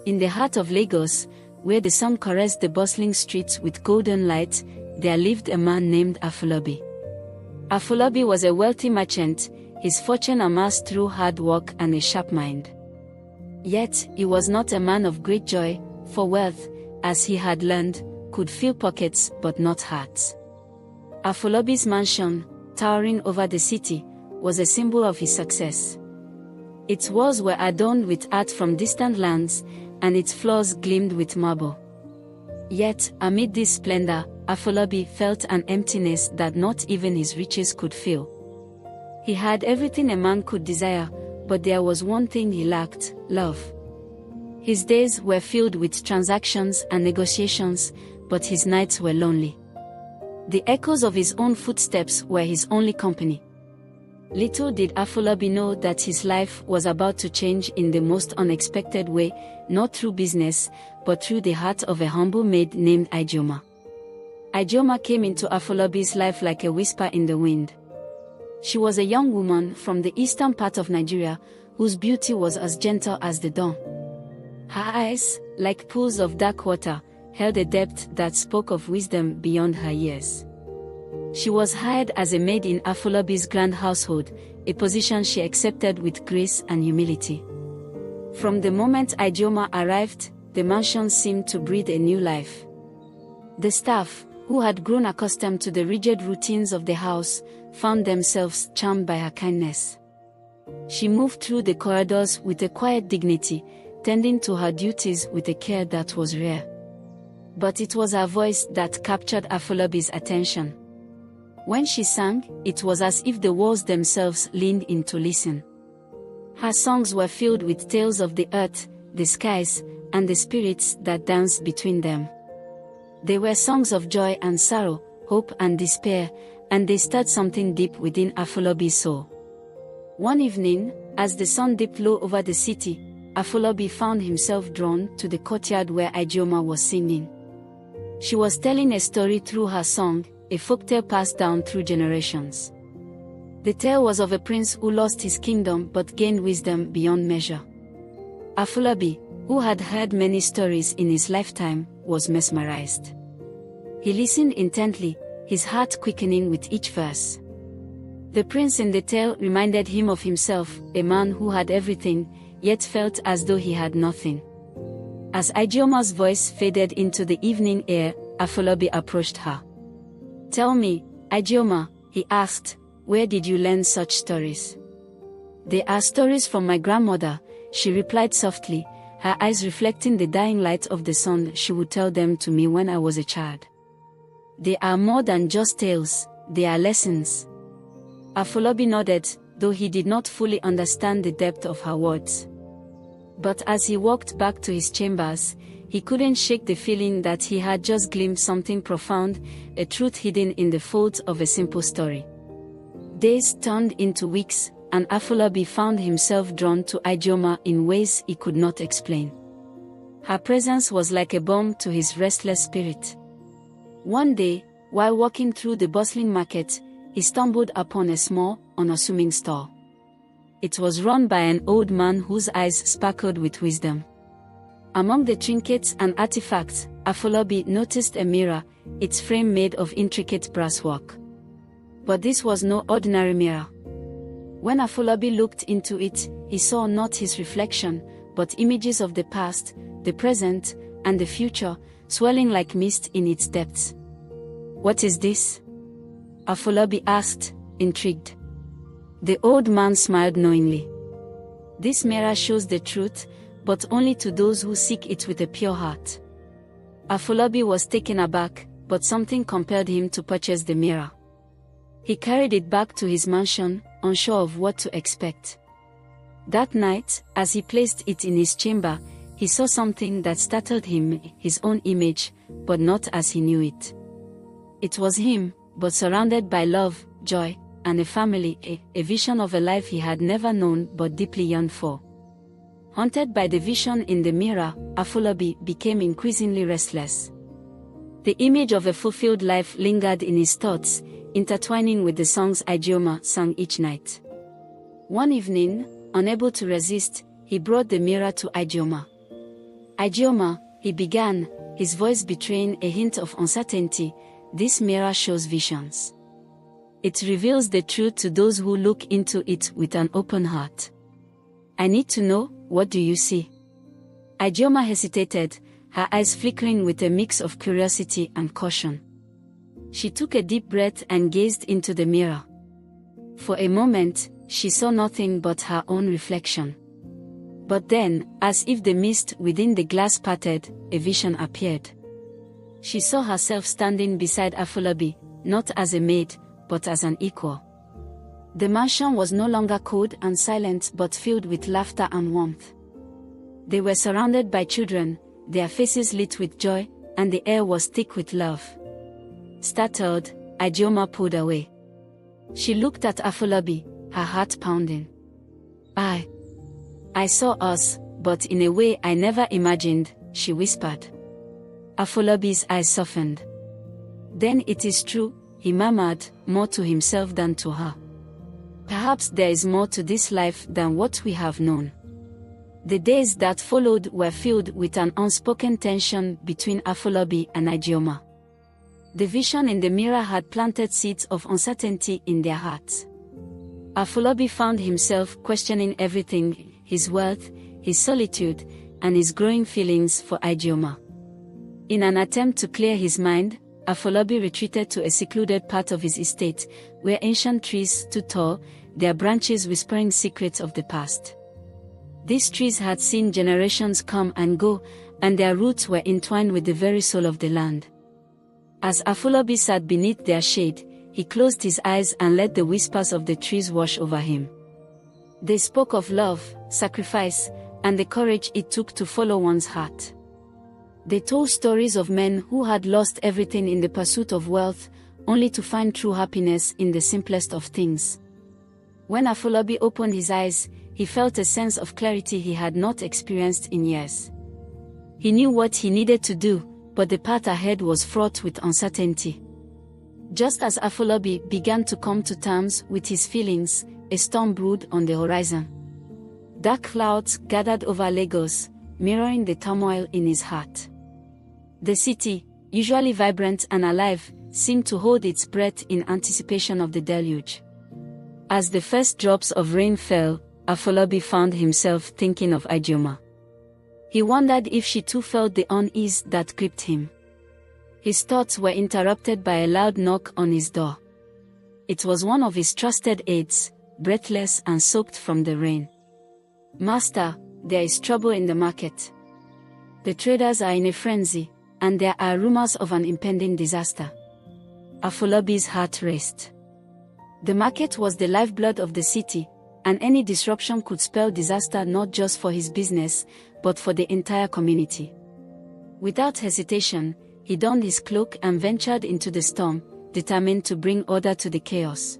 In the heart of Lagos, where the sun caressed the bustling streets with golden light, there lived a man named Afolabi. Afolabi was a wealthy merchant, his fortune amassed through hard work and a sharp mind. Yet, he was not a man of great joy, for wealth, as he had learned, could fill pockets but not hearts. Afolabi's mansion, towering over the city, was a symbol of his success. Its walls were adorned with art from distant lands, and its floors gleamed with marble. Yet, amid this splendor, Afolabi felt an emptiness that not even his riches could fill. He had everything a man could desire, but there was one thing he lacked: love. His days were filled with transactions and negotiations, but his nights were lonely. The echoes of his own footsteps were his only company. Little did Afolabi know that his life was about to change in the most unexpected way, not through business, but through the heart of a humble maid named Ijeoma. Ijeoma came into Afolabi's life like a whisper in the wind. She was a young woman from the eastern part of Nigeria, whose beauty was as gentle as the dawn. Her eyes, like pools of dark water, held a depth that spoke of wisdom beyond her years. She was hired as a maid in Afolabi's grand household, a position she accepted with grace and humility. From the moment Ijeoma arrived, the mansion seemed to breathe a new life. The staff, who had grown accustomed to the rigid routines of the house, found themselves charmed by her kindness. She moved through the corridors with a quiet dignity, tending to her duties with a care that was rare. But it was her voice that captured Afolabi's attention. When she sang, it was as if the walls themselves leaned in to listen. Her songs were filled with tales of the earth, the skies, and the spirits that danced between them. They were songs of joy and sorrow, hope and despair, and they stirred something deep within Afolabi's soul. One evening, as the sun dipped low over the city, Afolabi found himself drawn to the courtyard where Ijeoma was singing. She was telling a story through her song, a folktale passed down through generations. The tale was of a prince who lost his kingdom but gained wisdom beyond measure. Afolabi, who had heard many stories in his lifetime, was mesmerized. He listened intently, his heart quickening with each verse. The prince in the tale reminded him of himself, a man who had everything, yet felt as though he had nothing. As Ijeoma's voice faded into the evening air, Afolabi approached her. "Tell me, Ijeoma," he asked, "where did you learn such stories?" "They are stories from my grandmother," she replied softly, her eyes reflecting the dying light of the sun. "She would tell them to me when I was a child. They are more than just tales, they are lessons." Afolabi nodded, though he did not fully understand the depth of her words. But as he walked back to his chambers, he couldn't shake the feeling that he had just glimpsed something profound, a truth hidden in the folds of a simple story. Days turned into weeks, and Afolabi found himself drawn to Ijeoma in ways he could not explain. Her presence was like a balm to his restless spirit. One day, while walking through the bustling market, he stumbled upon a small, unassuming stall. It was run by an old man whose eyes sparkled with wisdom. Among the trinkets and artifacts, Afolabi noticed a mirror, its frame made of intricate brasswork. But this was no ordinary mirror. When Afolabi looked into it, he saw not his reflection, but images of the past, the present, and the future, swirling like mist in its depths. "What is this?" Afolabi asked, intrigued. The old man smiled knowingly. "This mirror shows the truth, but only to those who seek it with a pure heart." Afolabi was taken aback, but something compelled him to purchase the mirror. He carried it back to his mansion, unsure of what to expect. That night, as he placed it in his chamber, he saw something that startled him, his own image, but not as he knew it. It was him, but surrounded by love, joy, and a family, a vision of a life he had never known but deeply yearned for. Haunted by the vision in the mirror, Afolabi became increasingly restless. The image of a fulfilled life lingered in his thoughts, intertwining with the songs Ijeoma sang each night. One evening, unable to resist, he brought the mirror to Ijeoma. Ijeoma, he began, his voice betraying a hint of uncertainty, this mirror shows visions. It reveals the truth to those who look into it with an open heart. I need to know, what do you see? Ijeoma hesitated, her eyes flickering with a mix of curiosity and caution. She took a deep breath and gazed into the mirror. For a moment, she saw nothing but her own reflection. But then, as if the mist within the glass parted, a vision appeared. She saw herself standing beside Afolabi, not as a maid, but as an equal. The mansion was no longer cold and silent but filled with laughter and warmth. They were surrounded by children, their faces lit with joy, and the air was thick with love. Startled, Ijeoma pulled away. She looked at Afolabi, her heart pounding. I saw us, but in a way I never imagined, she whispered. Afolabi's eyes softened. Then it is true, he murmured, more to himself than to her. Perhaps there is more to this life than what we have known. The days that followed were filled with an unspoken tension between Afolabi and Ijeoma. The vision in the mirror had planted seeds of uncertainty in their hearts. Afolabi found himself questioning everything, his wealth, his solitude, and his growing feelings for Ijeoma. In an attempt to clear his mind, Afolabi retreated to a secluded part of his estate, where ancient trees stood tall, their branches whispering secrets of the past. These trees had seen generations come and go, and their roots were entwined with the very soul of the land. As Afolabi sat beneath their shade, he closed his eyes and let the whispers of the trees wash over him. They spoke of love, sacrifice, and the courage it took to follow one's heart. They told stories of men who had lost everything in the pursuit of wealth, only to find true happiness in the simplest of things. When Afolabi opened his eyes, he felt a sense of clarity he had not experienced in years. He knew what he needed to do, but the path ahead was fraught with uncertainty. Just as Afolabi began to come to terms with his feelings, a storm brewed on the horizon. Dark clouds gathered over Lagos, mirroring the turmoil in his heart. The city, usually vibrant and alive, seemed to hold its breath in anticipation of the deluge. As the first drops of rain fell, Afolabi found himself thinking of Ijeoma. He wondered if she too felt the unease that gripped him. His thoughts were interrupted by a loud knock on his door. It was one of his trusted aides, breathless and soaked from the rain. "Master, there is trouble in the market. The traders are in a frenzy, and there are rumors of an impending disaster." Afolabi's heart raced. The market was the lifeblood of the city, and any disruption could spell disaster not just for his business, but for the entire community. Without hesitation, he donned his cloak and ventured into the storm, determined to bring order to the chaos.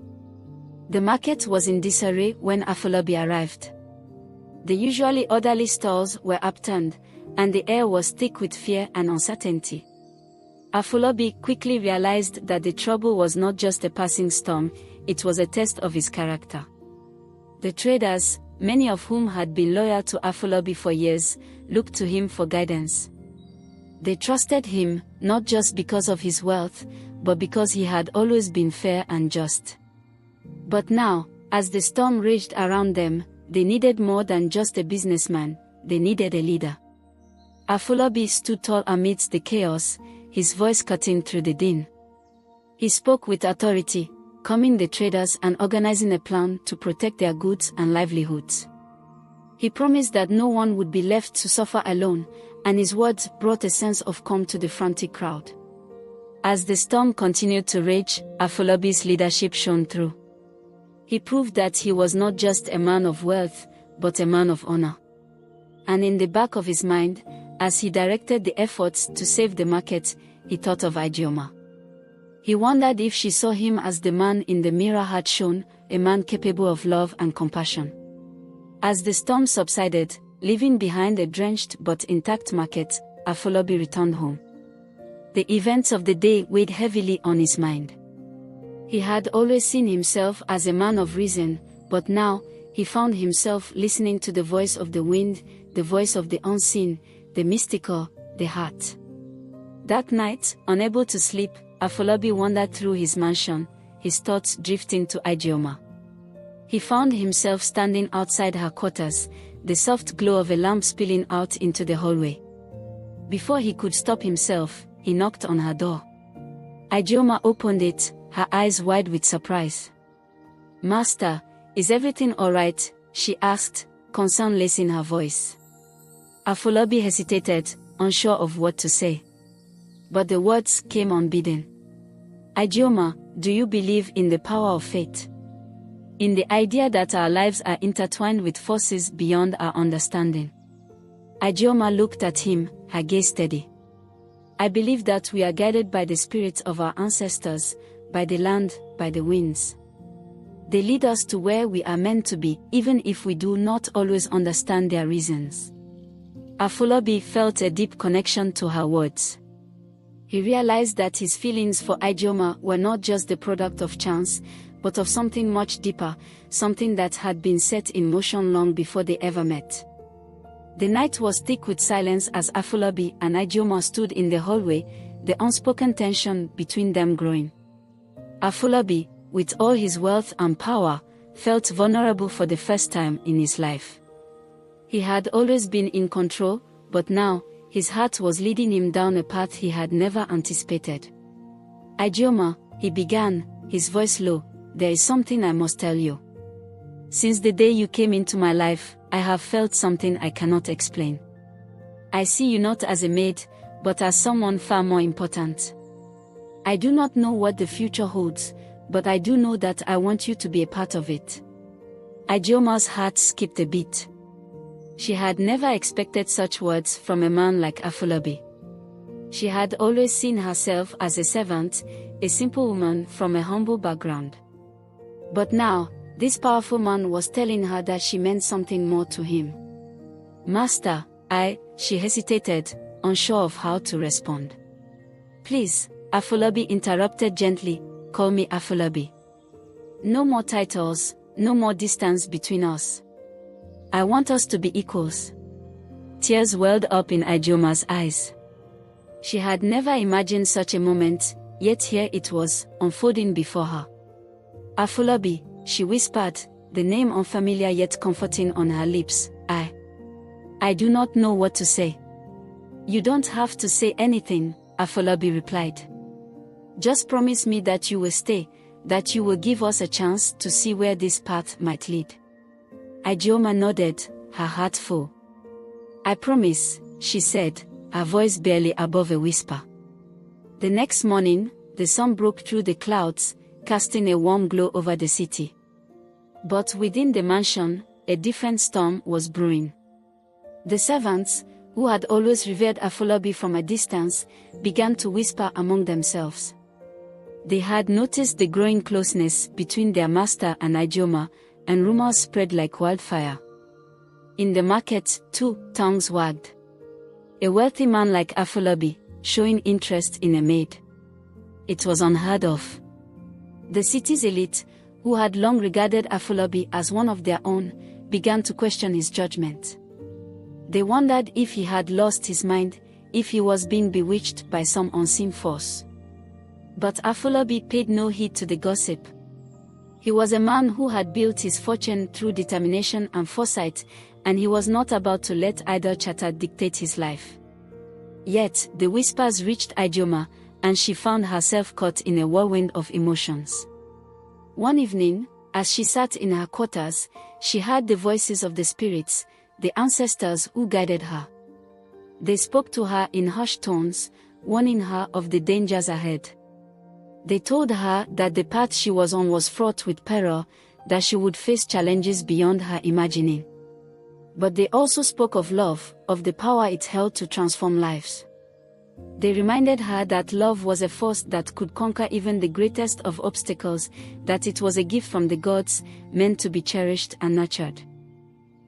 The market was in disarray when Afolabi arrived. The usually orderly stalls were upturned, and the air was thick with fear and uncertainty. Afolabi quickly realized that the trouble was not just a passing storm, it was a test of his character. The traders, many of whom had been loyal to Afolabi for years, looked to him for guidance. They trusted him, not just because of his wealth, but because he had always been fair and just. But now, as the storm raged around them, they needed more than just a businessman, they needed a leader. Afolabi stood tall amidst the chaos, his voice cutting through the din. He spoke with authority, calming the traders and organizing a plan to protect their goods and livelihoods. He promised that no one would be left to suffer alone, and his words brought a sense of calm to the frantic crowd. As the storm continued to rage, Afolabi's leadership shone through. He proved that he was not just a man of wealth, but a man of honor. And in the back of his mind, as he directed the efforts to save the market, he thought of Ijeoma. He wondered if she saw him as the man in the mirror had shown, a man capable of love and compassion. As the storm subsided, leaving behind a drenched but intact market, Afolabi returned home. The events of the day weighed heavily on his mind. He had always seen himself as a man of reason, but now, he found himself listening to the voice of the wind, the voice of the unseen, the mystical, the heart. That night, unable to sleep, Afolabi wandered through his mansion, his thoughts drifting to Ijeoma. He found himself standing outside her quarters, the soft glow of a lamp spilling out into the hallway. Before he could stop himself, he knocked on her door. Ijeoma opened it, her eyes wide with surprise. "Master, is everything all right?" she asked, concern lacing her voice. Afolabi hesitated, unsure of what to say. But the words came unbidden. "Ijeoma, do you believe in the power of fate? In the idea that our lives are intertwined with forces beyond our understanding?" Ijeoma looked at him, her gaze steady. "I believe that we are guided by the spirits of our ancestors, by the land, by the winds. They lead us to where we are meant to be, even if we do not always understand their reasons." Afolabi felt a deep connection to her words. He realized that his feelings for Ijeoma were not just the product of chance, but of something much deeper, something that had been set in motion long before they ever met. The night was thick with silence as Afolabi and Ijeoma stood in the hallway, the unspoken tension between them growing. Afolabi, with all his wealth and power, felt vulnerable for the first time in his life. He had always been in control, but now, his heart was leading him down a path he had never anticipated. "Ijeoma," he began, his voice low, "there is something I must tell you. Since the day you came into my life, I have felt something I cannot explain. I see you not as a maid, but as someone far more important. I do not know what the future holds, but I do know that I want you to be a part of it." Ijeoma's heart skipped a beat. She had never expected such words from a man like Afolabi. She had always seen herself as a servant, a simple woman from a humble background. But now, this powerful man was telling her that she meant something more to him. "Master, she hesitated, unsure of how to respond. "Please," Afolabi interrupted gently, "call me Afolabi. No more titles, no more distance between us. I want us to be equals." Tears welled up in Ijeoma's eyes. She had never imagined such a moment, yet here it was, unfolding before her. "Afolabi," she whispered, the name unfamiliar yet comforting on her lips. I do not know what to say." "You don't have to say anything," Afolabi replied. "Just promise me that you will stay, that you will give us a chance to see where this path might lead." Ijeoma nodded, her heart full. "I promise," she said, her voice barely above a whisper. The next morning, the sun broke through the clouds, casting a warm glow over the city. But within the mansion, a different storm was brewing. The servants, who had always revered Afolabi from a distance, began to whisper among themselves. They had noticed the growing closeness between their master and Ijeoma, and rumors spread like wildfire. In the market, too, tongues wagged. A wealthy man like Afolabi, showing interest in a maid. It was unheard of. The city's elite, who had long regarded Afolabi as one of their own, began to question his judgment. They wondered if he had lost his mind, if he was being bewitched by some unseen force. But Afolabi paid no heed to the gossip. He was a man who had built his fortune through determination and foresight, and he was not about to let idle chatter dictate his life. Yet, the whispers reached Ijeoma, and she found herself caught in a whirlwind of emotions. One evening, as she sat in her quarters, she heard the voices of the spirits, the ancestors who guided her. They spoke to her in hushed tones, warning her of the dangers ahead. They told her that the path she was on was fraught with peril, that she would face challenges beyond her imagining. But they also spoke of love, of the power it held to transform lives. They reminded her that love was a force that could conquer even the greatest of obstacles, that it was a gift from the gods, meant to be cherished and nurtured.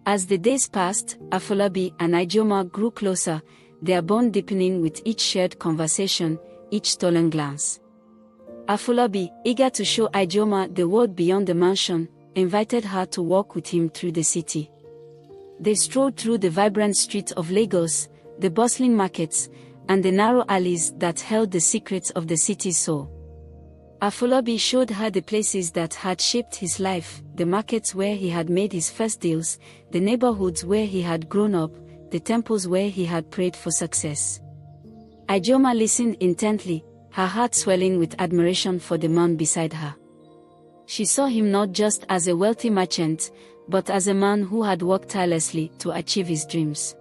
As the days passed, Afolabi and Ijeoma grew closer, their bond deepening with each shared conversation, each stolen glance. Afolabi, eager to show Ijeoma the world beyond the mansion, invited her to walk with him through the city. They strolled through the vibrant streets of Lagos, the bustling markets, and the narrow alleys that held the secrets of the city's soul. Afolabi showed her the places that had shaped his life, the markets where he had made his first deals, the neighborhoods where he had grown up, the temples where he had prayed for success. Ijeoma listened intently, her heart swelling with admiration for the man beside her. She saw him not just as a wealthy merchant, but as a man who had worked tirelessly to achieve his dreams.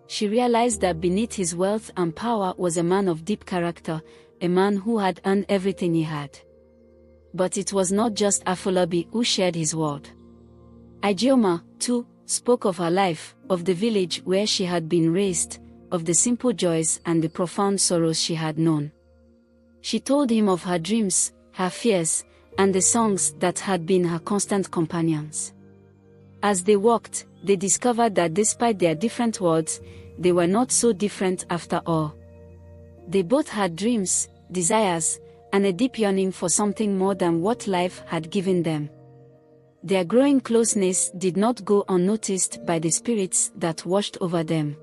She realized that beneath his wealth and power was a man of deep character, a man who had earned everything he had. But it was not just Afolabi who shared his world. Ijeoma, too, spoke of her life, of the village where she had been raised, of the simple joys and the profound sorrows she had known. She told him of her dreams, her fears, and the songs that had been her constant companions. As they walked, they discovered that despite their different worlds, they were not so different after all. They both had dreams, desires, and a deep yearning for something more than what life had given them. Their growing closeness did not go unnoticed by the spirits that watched over them.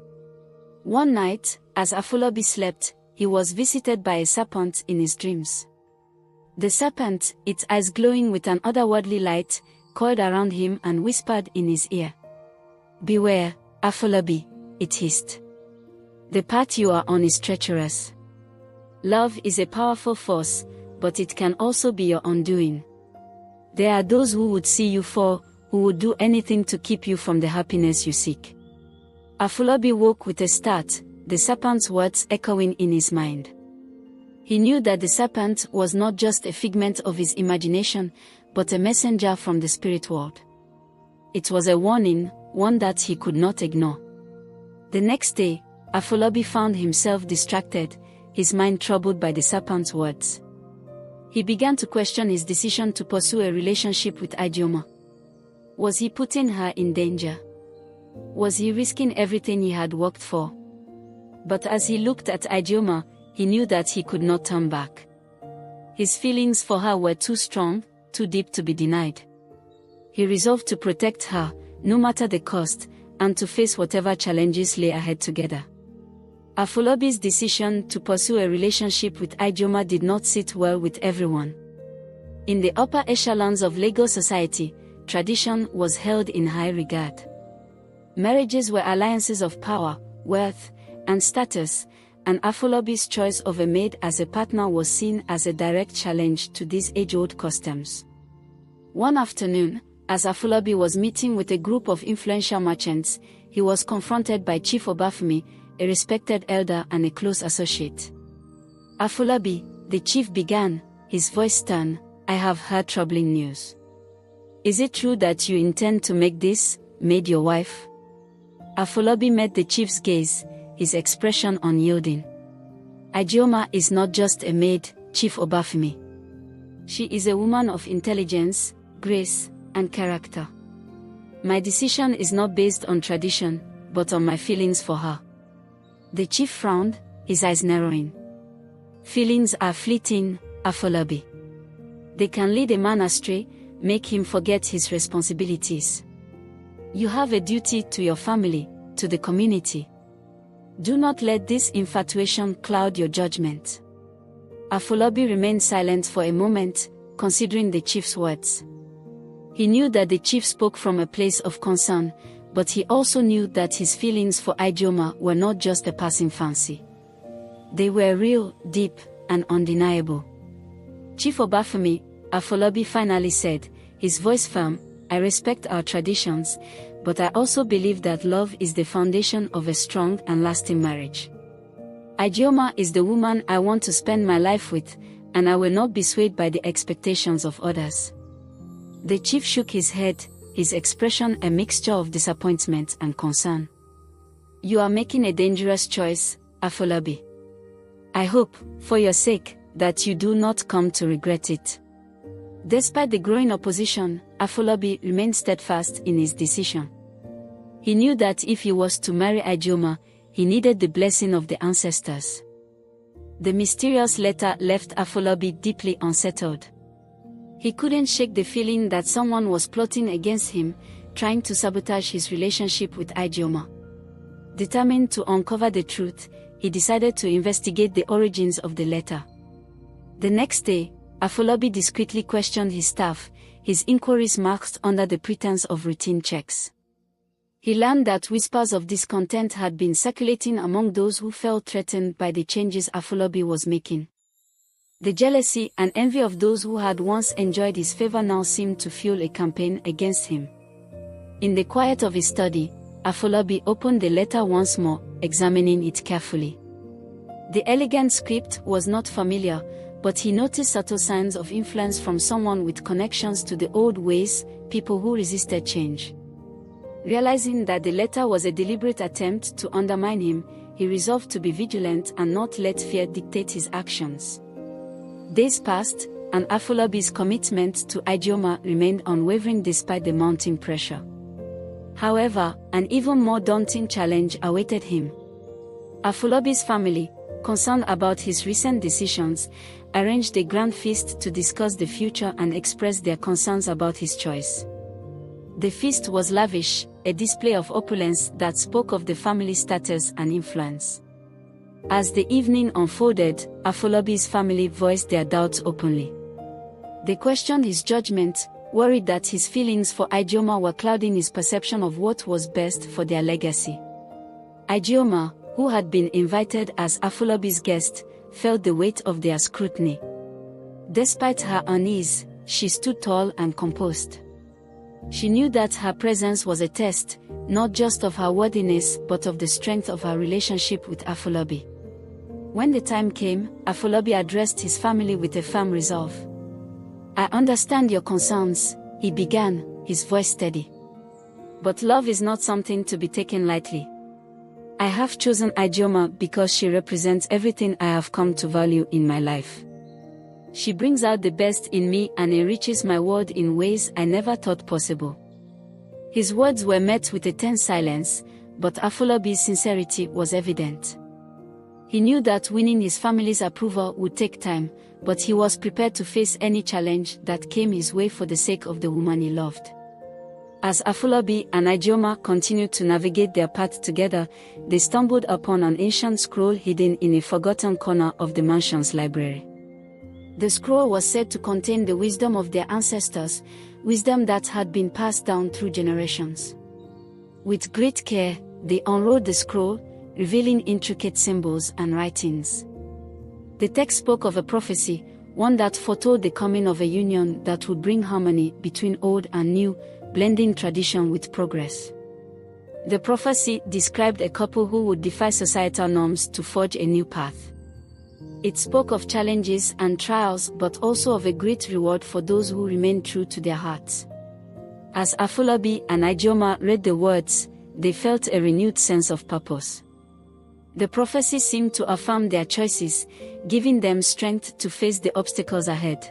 One night, as Afolabi slept, he was visited by a serpent in his dreams. The serpent, its eyes glowing with an otherworldly light, coiled around him and whispered in his ear. "Beware, Afolabi," it hissed. "The path you are on is treacherous. Love is a powerful force, but it can also be your undoing. There are those who would see you fall, who would do anything to keep you from the happiness you seek." Afolabi woke with a start, the serpent's words echoing in his mind. He knew that the serpent was not just a figment of his imagination, but a messenger from the spirit world. It was a warning, one that he could not ignore. The next day, Afolabi found himself distracted, his mind troubled by the serpent's words. He began to question his decision to pursue a relationship with Ijeoma. Was he putting her in danger? Was he risking everything he had worked for? But as he looked at Ijeoma, he knew that he could not turn back. His feelings for her were too strong, too deep to be denied. He resolved to protect her, no matter the cost, and to face whatever challenges lay ahead together. Afolabi's decision to pursue a relationship with Ijeoma did not sit well with everyone. In the upper echelons of Lagos society, tradition was held in high regard. Marriages were alliances of power, wealth, and status, and Afolabi's choice of a maid as a partner was seen as a direct challenge to these age-old customs. One afternoon, as Afolabi was meeting with a group of influential merchants, he was confronted by Chief Obafemi, a respected elder and a close associate. "Afolabi," the chief began, his voice stern, "I have heard troubling news. Is it true that you intend to make this maid your wife?" Afolabi met the chief's gaze, his expression unyielding. "Ijeoma is not just a maid, Chief Obafemi. She is a woman of intelligence, grace, and character. My decision is not based on tradition, but on my feelings for her." The chief frowned, his eyes narrowing. "Feelings are fleeting, Afolabi. They can lead a man astray, make him forget his responsibilities. You have a duty to your family, to the community. Do not let this infatuation cloud your judgment." Afolabi remained silent for a moment, considering the chief's words. He knew that the chief spoke from a place of concern, but he also knew that his feelings for Ijeoma were not just a passing fancy. They were real, deep, and undeniable. "Chief Obafemi," Afolabi finally said, his voice firm, "I respect our traditions, but I also believe that love is the foundation of a strong and lasting marriage. Ijeoma is the woman I want to spend my life with, and I will not be swayed by the expectations of others." The chief shook his head, his expression a mixture of disappointment and concern. "You are making a dangerous choice, Afolabi. I hope, for your sake, that you do not come to regret it." Despite the growing opposition, Afolabi remained steadfast in his decision. He knew that if he was to marry Ijeoma, he needed the blessing of the ancestors. The mysterious letter left Afolabi deeply unsettled. He couldn't shake the feeling that someone was plotting against him, trying to sabotage his relationship with Ijeoma. Determined to uncover the truth, he decided to investigate the origins of the letter. The next day, Afolabi discreetly questioned his staff, his inquiries masked under the pretense of routine checks. He learned that whispers of discontent had been circulating among those who felt threatened by the changes Afolabi was making. The jealousy and envy of those who had once enjoyed his favor now seemed to fuel a campaign against him. In the quiet of his study, Afolabi opened the letter once more, examining it carefully. The elegant script was not familiar, but he noticed subtle signs of influence from someone with connections to the old ways, people who resisted change. Realizing that the letter was a deliberate attempt to undermine him, he resolved to be vigilant and not let fear dictate his actions. Days passed, and Afolabi's commitment to Ijeoma remained unwavering despite the mounting pressure. However, an even more daunting challenge awaited him. Afolabi's family, concerned about his recent decisions, arranged a grand feast to discuss the future and express their concerns about his choice. The feast was lavish, a display of opulence that spoke of the family's status and influence. As the evening unfolded, Afolabi's family voiced their doubts openly. They questioned his judgment, worried that his feelings for Ijeoma were clouding his perception of what was best for their legacy. Ijeoma, who had been invited as Afolabi's guest, felt the weight of their scrutiny. Despite her unease, she stood tall and composed. She knew that her presence was a test, not just of her worthiness but of the strength of her relationship with Afolabi. When the time came, Afolabi addressed his family with a firm resolve. "I understand your concerns," he began, his voice steady. "But love is not something to be taken lightly. I have chosen Ijeoma because she represents everything I have come to value in my life. She brings out the best in me and enriches my world in ways I never thought possible." His words were met with a tense silence, but Afolabi's sincerity was evident. He knew that winning his family's approval would take time, but he was prepared to face any challenge that came his way for the sake of the woman he loved. As Afolabi and Ijeoma continued to navigate their path together, they stumbled upon an ancient scroll hidden in a forgotten corner of the mansion's library. The scroll was said to contain the wisdom of their ancestors, wisdom that had been passed down through generations. With great care, they unrolled the scroll, revealing intricate symbols and writings. The text spoke of a prophecy, one that foretold the coming of a union that would bring harmony between old and new, blending tradition with progress. The prophecy described a couple who would defy societal norms to forge a new path. It spoke of challenges and trials but also of a great reward for those who remained true to their hearts. As Afolabi and Ijeoma read the words, they felt a renewed sense of purpose. The prophecy seemed to affirm their choices, giving them strength to face the obstacles ahead.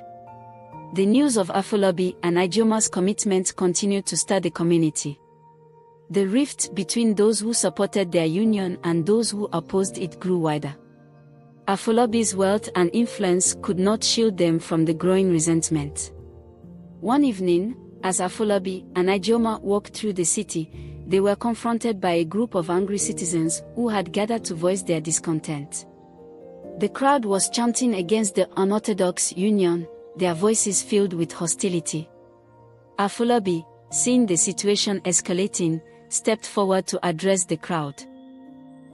The news of Afolabi and Ijeoma's commitment continued to stir the community. The rift between those who supported their union and those who opposed it grew wider. Afolabi's wealth and influence could not shield them from the growing resentment. One evening, as Afolabi and Ijeoma walked through the city, they were confronted by a group of angry citizens who had gathered to voice their discontent. The crowd was chanting against the unorthodox union, their voices filled with hostility. Afolabi, seeing the situation escalating, stepped forward to address the crowd.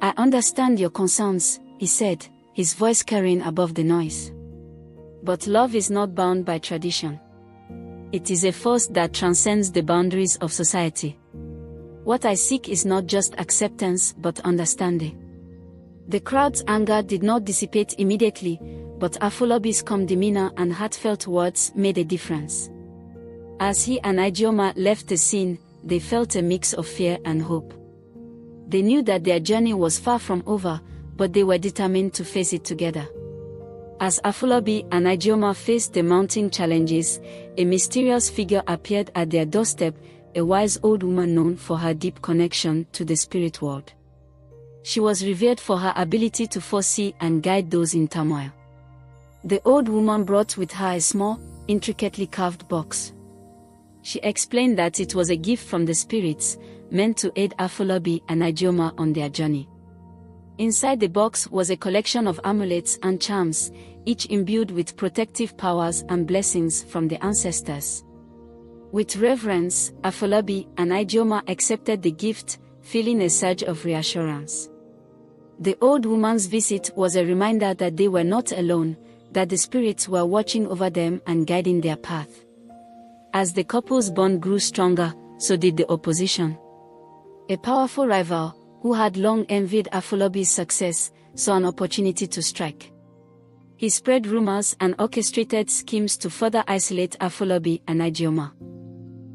"I understand your concerns," he said, his voice carrying above the noise. "But love is not bound by tradition. It is a force that transcends the boundaries of society. What I seek is not just acceptance but understanding." The crowd's anger did not dissipate immediately, but Afolabi's calm demeanor and heartfelt words made a difference. As he and Ijeoma left the scene, they felt a mix of fear and hope. They knew that their journey was far from over, but they were determined to face it together. As Afolabi and Ijeoma faced the mounting challenges, a mysterious figure appeared at their doorstep, a wise old woman known for her deep connection to the spirit world. She was revered for her ability to foresee and guide those in turmoil. The old woman brought with her a small, intricately carved box. She explained that it was a gift from the spirits, meant to aid Afolabi and Ijeoma on their journey. Inside the box was a collection of amulets and charms, each imbued with protective powers and blessings from the ancestors. With reverence, Afolabi and Ijeoma accepted the gift, feeling a surge of reassurance. The old woman's visit was a reminder that they were not alone, that the spirits were watching over them and guiding their path. As the couple's bond grew stronger, so did the opposition. A powerful rival, who had long envied Afolabi's success, saw an opportunity to strike. He spread rumors and orchestrated schemes to further isolate Afolabi and Ijeoma.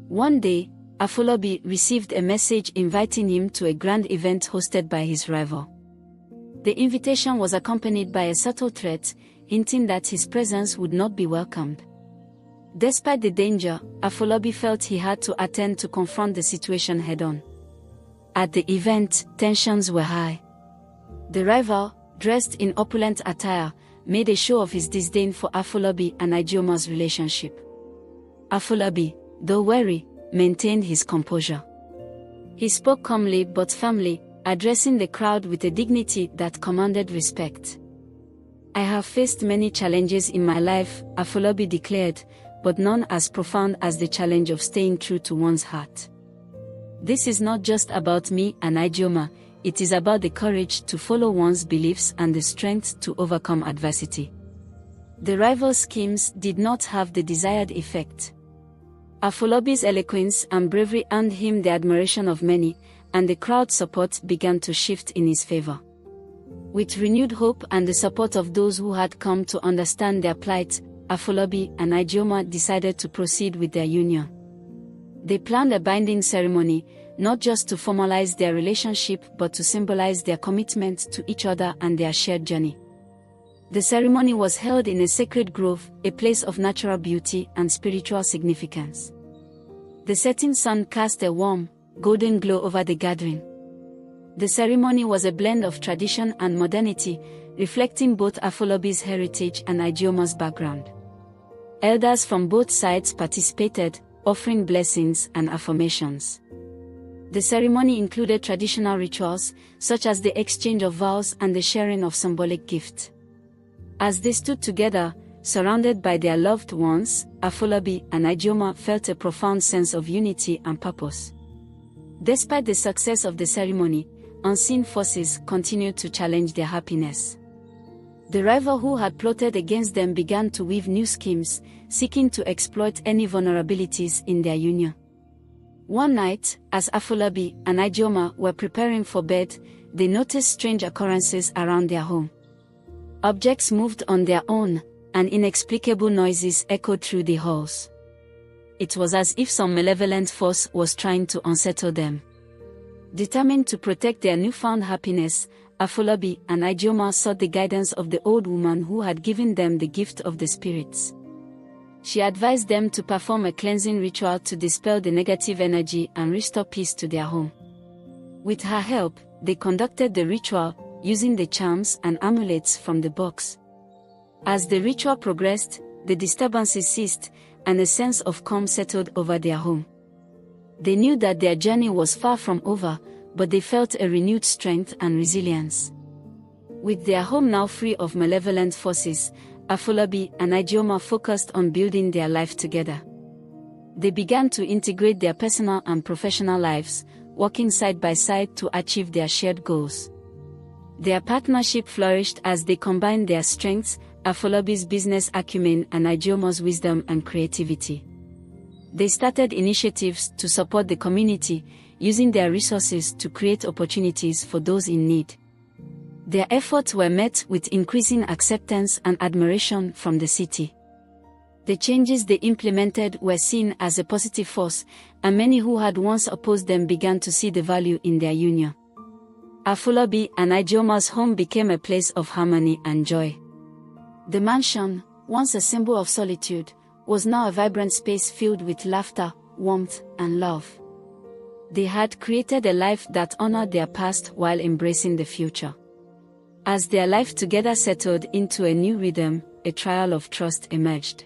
One day, Afolabi received a message inviting him to a grand event hosted by his rival. The invitation was accompanied by a subtle threat, hinting that his presence would not be welcomed. Despite the danger, Afolabi felt he had to attend to confront the situation head-on. At the event, tensions were high. The rival, dressed in opulent attire, made a show of his disdain for Afolabi and Ijeoma's relationship. Afolabi, though wary, maintained his composure. He spoke calmly but firmly, addressing the crowd with a dignity that commanded respect. "I have faced many challenges in my life," Afolabi declared, "but none as profound as the challenge of staying true to one's heart. This is not just about me and Ijeoma, it is about the courage to follow one's beliefs and the strength to overcome adversity." The rival schemes did not have the desired effect. Afolabi's eloquence and bravery earned him the admiration of many, and the crowd support began to shift in his favor. With renewed hope and the support of those who had come to understand their plight, Afolabi and Ijeoma decided to proceed with their union. They planned a binding ceremony, not just to formalize their relationship but to symbolize their commitment to each other and their shared journey. The ceremony was held in a sacred grove, a place of natural beauty and spiritual significance. The setting sun cast a warm, golden glow over the gathering. The ceremony was a blend of tradition and modernity, reflecting both Afolabi's heritage and Ijeoma's background. Elders from both sides participated, offering blessings and affirmations. The ceremony included traditional rituals, such as the exchange of vows and the sharing of symbolic gifts. As they stood together, surrounded by their loved ones, Afolabi and Ijeoma felt a profound sense of unity and purpose. Despite the success of the ceremony, unseen forces continued to challenge their happiness. The rival who had plotted against them began to weave new schemes, seeking to exploit any vulnerabilities in their union. One night, as Afolabi and Ijeoma were preparing for bed, they noticed strange occurrences around their home. Objects moved on their own, and inexplicable noises echoed through the halls. It was as if some malevolent force was trying to unsettle them. Determined to protect their newfound happiness, Afolabi and Ijeoma sought the guidance of the old woman who had given them the gift of the spirits. She advised them to perform a cleansing ritual to dispel the negative energy and restore peace to their home. With her help, they conducted the ritual, using the charms and amulets from the box. As the ritual progressed, the disturbances ceased, and a sense of calm settled over their home. They knew that their journey was far from over, but they felt a renewed strength and resilience. With their home now free of malevolent forces, Afolabi and Ijeoma focused on building their life together. They began to integrate their personal and professional lives, working side by side to achieve their shared goals. Their partnership flourished as they combined their strengths, Afolabi's business acumen and Ijeoma's wisdom and creativity. They started initiatives to support the community, using their resources to create opportunities for those in need. Their efforts were met with increasing acceptance and admiration from the city. The changes they implemented were seen as a positive force, and many who had once opposed them began to see the value in their union. Afolabi and Ijeoma's home became a place of harmony and joy. The mansion, once a symbol of solitude, was now a vibrant space filled with laughter, warmth, and love. They had created a life that honored their past while embracing the future. As their life together settled into a new rhythm, a trial of trust emerged.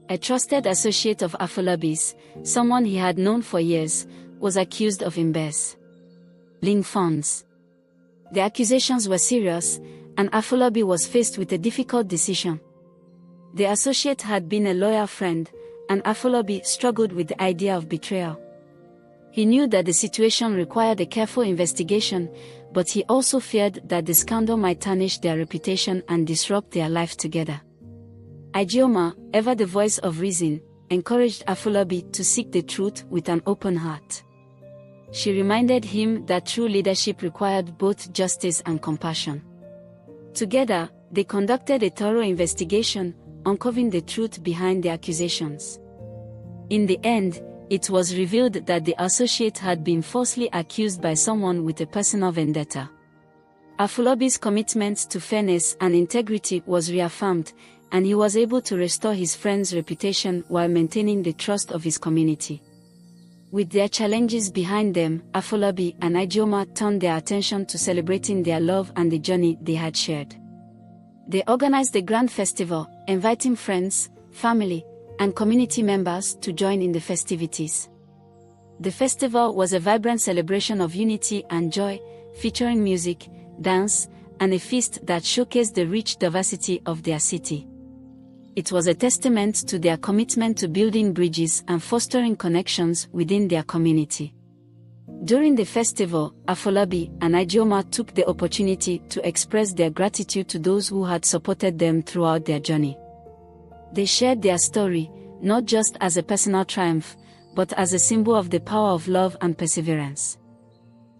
A trusted associate of Afolabi's, someone he had known for years, was accused of embezzling funds. The accusations were serious, and Afolabi was faced with a difficult decision. The associate had been a loyal friend, and Afolabi struggled with the idea of betrayal. He knew that the situation required a careful investigation, but he also feared that the scandal might tarnish their reputation and disrupt their life together. Ijeoma, ever the voice of reason, encouraged Afolabi to seek the truth with an open heart. She reminded him that true leadership required both justice and compassion. Together, they conducted a thorough investigation, uncovering the truth behind the accusations. In the end, it was revealed that the associate had been falsely accused by someone with a personal vendetta. Afolabi's commitment to fairness and integrity was reaffirmed, and he was able to restore his friend's reputation while maintaining the trust of his community. With their challenges behind them, Afolabi and Ijeoma turned their attention to celebrating their love and the journey they had shared. They organized a grand festival, inviting friends, family, and community members to join in the festivities. The festival was a vibrant celebration of unity and joy, featuring music, dance, and a feast that showcased the rich diversity of their city. It was a testament to their commitment to building bridges and fostering connections within their community. During the festival, Afolabi and Ijeoma took the opportunity to express their gratitude to those who had supported them throughout their journey. They shared their story, not just as a personal triumph, but as a symbol of the power of love and perseverance.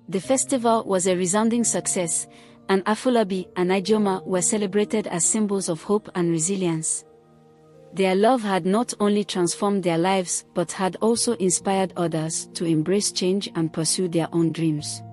The festival was a resounding success, and Afolabi and Ijeoma were celebrated as symbols of hope and resilience. Their love had not only transformed their lives but had also inspired others to embrace change and pursue their own dreams.